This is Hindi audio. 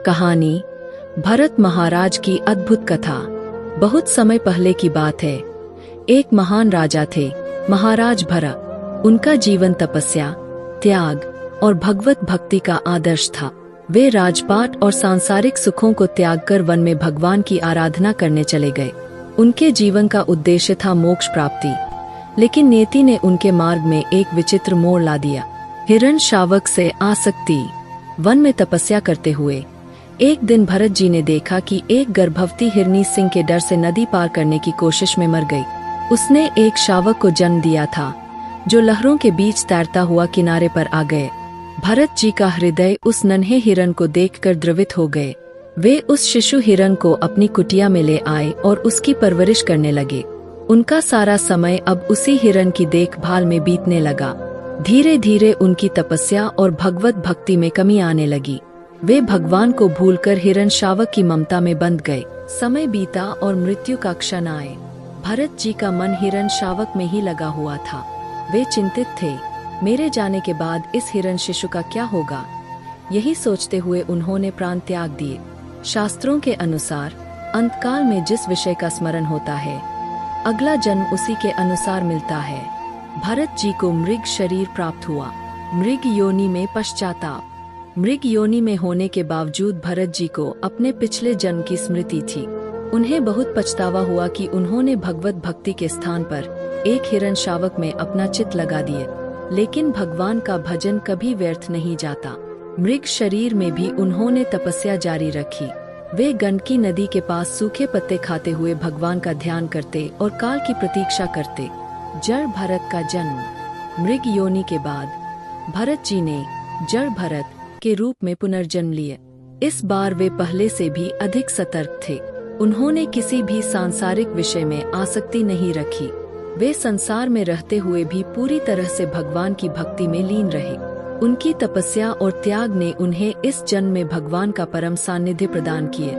कहानी भरत महाराज की अद्भुत कथा। बहुत समय पहले की बात है। एक महान राजा थे, महाराज भरत। उनका जीवन तपस्या, त्याग और भगवत भक्ति का आदर्श था। वे राजपाट और सांसारिक सुखों को त्याग कर वन में भगवान की आराधना करने चले गए। उनके जीवन का उद्देश्य था मोक्ष प्राप्ति, लेकिन नियति ने उनके मार्ग में एक विचित्र मोड़ ला दिया। हिरण शावक से आसक्ति। वन में तपस्या करते हुए एक दिन भरत जी ने देखा कि एक गर्भवती हिरनी सिंह के डर से नदी पार करने की कोशिश में मर गई। उसने एक शावक को जन्म दिया था, जो लहरों के बीच तैरता हुआ किनारे पर आ गए। भरत जी का हृदय उस नन्हे हिरण को देखकर द्रवित हो गए। वे उस शिशु हिरण को अपनी कुटिया में ले आए और उसकी परवरिश करने लगे। उनका सारा समय अब उसी हिरण की देखभाल में बीतने लगा। धीरे धीरे उनकी तपस्या और भगवत भक्ति में कमी आने लगी। वे भगवान को भूलकर हिरण शावक की ममता में बंध गए। समय बीता और मृत्यु का क्षण आए। भरत जी का मन हिरण शावक में ही लगा हुआ था। वे चिंतित थे, मेरे जाने के बाद इस हिरण शिशु का क्या होगा। यही सोचते हुए उन्होंने प्राण त्याग दिए। शास्त्रों के अनुसार अंतकाल में जिस विषय का स्मरण होता है, अगला जन्म उसी के अनुसार मिलता है। भरत जी को मृग शरीर प्राप्त हुआ। मृग योनि में पश्चाताप। मृग योनि में होने के बावजूद भरत जी को अपने पिछले जन्म की स्मृति थी। उन्हें बहुत पछतावा हुआ कि उन्होंने भगवत भक्ति के स्थान पर एक हिरण शावक में अपना चित्त लगा दिए। लेकिन भगवान का भजन कभी व्यर्थ नहीं जाता। मृग शरीर में भी उन्होंने तपस्या जारी रखी। वे गंडकी नदी के पास सूखे पत्ते खाते हुए भगवान का ध्यान करते और काल की प्रतीक्षा करते। जड़ भरत का जन्म। मृग योनि के बाद भरत जी ने जड़ भरत के रूप में पुनर्जन्म लिए। इस बार वे पहले से भी अधिक सतर्क थे। उन्होंने किसी भी सांसारिक विषय में आसक्ति नहीं रखी। वे संसार में रहते हुए भी पूरी तरह से भगवान की भक्ति में लीन रहे। उनकी तपस्या और त्याग ने उन्हें इस जन्म में भगवान का परम सानिध्य प्रदान किए।